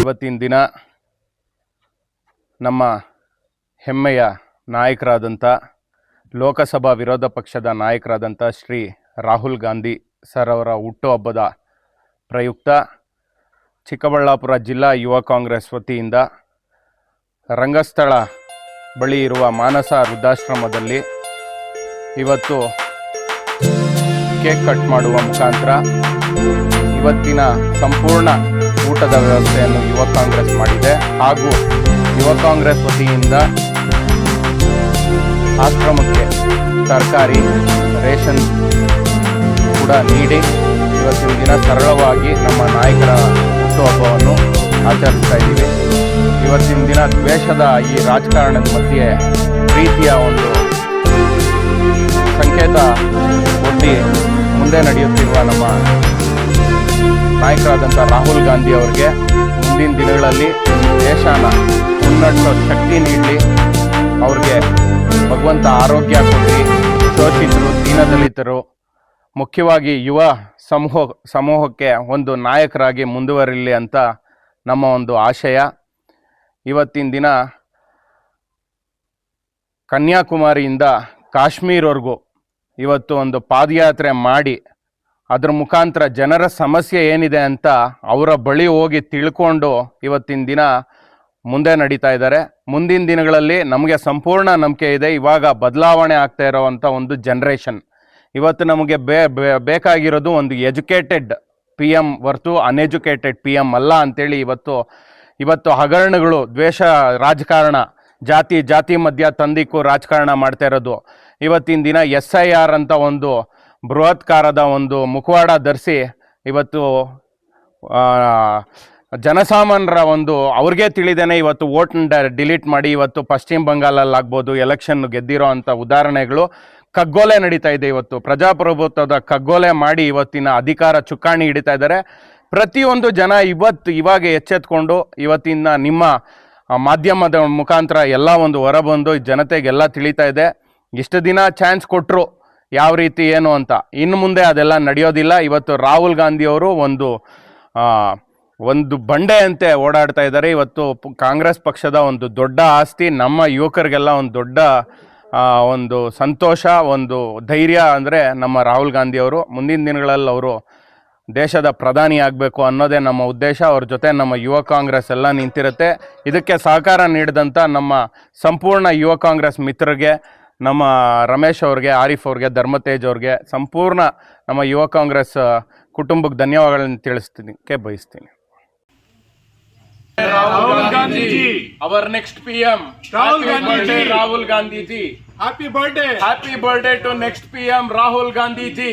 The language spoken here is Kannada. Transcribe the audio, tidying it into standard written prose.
ಇವತ್ತಿನ ದಿನ ನಮ್ಮ ಹೆಮ್ಮೆಯ ನಾಯಕರಾದಂಥ ಲೋಕಸಭಾ ವಿರೋಧ ಪಕ್ಷದ ನಾಯಕರಾದಂಥ ಶ್ರೀ ರಾಹುಲ್ ಗಾಂಧಿ ಸರ್ ಅವರ ಹುಟ್ಟುಹಬ್ಬದ ಪ್ರಯುಕ್ತ ಚಿಕ್ಕಬಳ್ಳಾಪುರ ಜಿಲ್ಲಾ ಯುವ ಕಾಂಗ್ರೆಸ್ ವತಿಯಿಂದ ರಂಗಸ್ಥಳ ಬಳಿ ಇರುವ ಮಾನಸ ವೃದ್ಧಾಶ್ರಮದಲ್ಲಿ ಇವತ್ತು ಕೇಕ್ ಕಟ್ ಮಾಡುವ ಮುಖಾಂತರ ಇವತ್ತಿನ ಸಂಪೂರ್ಣ ಊಟದ ವ್ಯವಸ್ಥೆಯನ್ನು ಯುವ ಕಾಂಗ್ರೆಸ್ ಮಾಡಿದೆ. ಹಾಗೂ ಯುವ ಕಾಂಗ್ರೆಸ್ ವತಿಯಿಂದ ಆಶ್ರಮಕ್ಕೆ ತರಕಾರಿ ರೇಷನ್ ಕೂಡ ನೀಡಿ ಇವತ್ತಿನ ದಿನ ಸರಳವಾಗಿ ನಮ್ಮ ನಾಯಕರ ಹುಟ್ಟುಹಬ್ಬವನ್ನು ಆಚರಿಸ್ತಾ ಇದ್ದೀವಿ. ಇವತ್ತಿನ ದಿನ ದ್ವೇಷದ ಈ ರಾಜಕಾರಣದ ಮಧ್ಯೆ ಪ್ರೀತಿಯ ಒಂದು ಸಂಕೇತ ಒಡ್ಡಿ ಮುಂದೆ ನಡೆಯುತ್ತಿರುವ ನಮ್ಮ ನಾಯಕರಾದಂಥ ರಾಹುಲ್ ಗಾಂಧಿ ಅವರಿಗೆ ಮುಂದಿನ ದಿನಗಳಲ್ಲಿ ದೇಶನ ಮುನ್ನಡೆಸೋ ಶಕ್ತಿ ನೀಡಲಿ, ಅವ್ರಿಗೆ ಭಗವಂತ ಆರೋಗ್ಯ ಕೊಡಲಿ, ಶೋಷಿತರು ದೀನದಲಿತರು ಮುಖ್ಯವಾಗಿ ಯುವ ಸಮೂಹಕ್ಕೆ ಒಂದು ನಾಯಕರಾಗಿ ಮುಂದುವರಿಲಿ ಅಂತ ನಮ್ಮ ಒಂದು ಆಶಯ. ಇವತ್ತಿನ ದಿನ ಕನ್ಯಾಕುಮಾರಿಯಿಂದ ಕಾಶ್ಮೀರ್ವರೆಗೂ ಇವತ್ತು ಒಂದು ಪಾದಯಾತ್ರೆ ಮಾಡಿ ಅದರ ಮುಖಾಂತರ ಜನರ ಸಮಸ್ಯೆ ಏನಿದೆ ಅಂತ ಅವರ ಬಳಿ ಹೋಗಿ ತಿಳ್ಕೊಂಡು ಇವತ್ತಿನ ದಿನ ಮುಂದೆ ನಡೀತಾ ಇದ್ದಾರೆ. ಮುಂದಿನ ದಿನಗಳಲ್ಲಿ ನಮಗೆ ಸಂಪೂರ್ಣ ನಂಬಿಕೆ ಇದೆ, ಇವಾಗ ಬದಲಾವಣೆ ಆಗ್ತಾ ಇರೋವಂಥ ಒಂದು ಜನ್ರೇಷನ್. ಇವತ್ತು ನಮಗೆ ಬೇಕಾಗಿರೋದು ಒಂದು ಎಜುಕೇಟೆಡ್ ಪಿ ಎಮ್ ಹೊರತು ಅನ್ಎಜುಕೇಟೆಡ್ ಪಿ ಎಮ್ ಅಲ್ಲ ಅಂತೇಳಿ ಇವತ್ತು ಹಗರಣಗಳು, ದ್ವೇಷ ರಾಜಕಾರಣ, ಜಾತಿ ಮಧ್ಯ ತಂದಿಕ್ಕೂ ರಾಜಕಾರಣ ಮಾಡ್ತಾ ಇರೋದು. ಇವತ್ತಿನ ದಿನ SIR ಅಂತ ಒಂದು ಬೃಹತ್ಕಾರದ ಒಂದು ಮುಖವಾಡ ಧರಿಸಿ ಇವತ್ತು ಜನಸಾಮಾನ್ಯರ ಒಂದು ಅವ್ರಿಗೆ ತಿಳಿದೇನೆ ಇವತ್ತು ವೋಟ್ನ ಡಿಲೀಟ್ ಮಾಡಿ ಇವತ್ತು ಪಶ್ಚಿಮ ಬಂಗಾಳಲ್ಲಾಗ್ಬೋದು ಎಲೆಕ್ಷನ್ ಗೆದ್ದಿರೋ ಅಂಥ ಉದಾಹರಣೆಗಳು ಕಗ್ಗೋಲೆ ನಡೀತಾ ಇದೆ. ಇವತ್ತು ಪ್ರಜಾಪ್ರಭುತ್ವದ ಕಗ್ಗೋಲೆ ಮಾಡಿ ಇವತ್ತಿನ ಅಧಿಕಾರ ಚುಕ್ಕಾಣಿ ಹಿಡಿತಾ ಇದ್ದಾರೆ. ಪ್ರತಿಯೊಂದು ಜನ ಇವಾಗ ಎಚ್ಚೆತ್ಕೊಂಡು ಇವತ್ತಿನ ನಿಮ್ಮ ಮಾಧ್ಯಮದ ಮುಖಾಂತರ ಎಲ್ಲ ಒಂದು ಹೊರಬಂದು ಜನತೆಗೆಲ್ಲ ತಿಳಿತಾ ಇದೆ. ಇಷ್ಟು ದಿನ ಚಾನ್ಸ್ ಕೊಟ್ಟರು ಯಾವ ರೀತಿ ಏನು ಅಂತ, ಇನ್ನು ಮುಂದೆ ಅದೆಲ್ಲ ನಡೆಯೋದಿಲ್ಲ. ಇವತ್ತು ರಾಹುಲ್ ಗಾಂಧಿಯವರು ಒಂದು ಬಂಡೆಯಂತೆ ಓಡಾಡ್ತಾ ಇದ್ದಾರೆ. ಇವತ್ತು ಕಾಂಗ್ರೆಸ್ ಪಕ್ಷದ ಒಂದು ದೊಡ್ಡ ಆಸ್ತಿ, ನಮ್ಮ ಯುವಕರಿಗೆಲ್ಲ ಒಂದು ದೊಡ್ಡ ಒಂದು ಸಂತೋಷ, ಒಂದು ಧೈರ್ಯ ಅಂದರೆ ನಮ್ಮ ರಾಹುಲ್ ಗಾಂಧಿಯವರು. ಮುಂದಿನ ದಿನಗಳಲ್ಲಿ ಅವರು ದೇಶದ ಪ್ರಧಾನಿ ಆಗಬೇಕು ಅನ್ನೋದೇ ನಮ್ಮ ಉದ್ದೇಶ. ಅವ್ರ ಜೊತೆ ನಮ್ಮ ಯುವ ಕಾಂಗ್ರೆಸ್ ಎಲ್ಲ ನಿಂತಿರುತ್ತೆ. ಇದಕ್ಕೆ ಸಹಕಾರ ನೀಡಿದಂಥ ನಮ್ಮ ಸಂಪೂರ್ಣ ಯುವ ಕಾಂಗ್ರೆಸ್ ಮಿತ್ರರಿಗೆ, ನಮ್ಮ ರಮೇಶ್ ಅವ್ರಿಗೆ, ಆರಿಫ್ ಅವ್ರಿಗೆ, ಧರ್ಮತೇಜ್ ಅವ್ರಿಗೆ, ಸಂಪೂರ್ಣ ನಮ್ಮ ಯುವ ಕಾಂಗ್ರೆಸ್ ಕುಟುಂಬಕ್ಕೆ ಧನ್ಯವಾದಗಳನ್ನು ತಿಳಿಸ್ತೀನಿ ಬಯಸ್ತೀನಿ. Rahul Gandhi ji, our next PM. Rahul Gandhi ji. Rahul Gandhi ji. Happy birthday. Happy birthday to next PM Rahul Gandhi ji.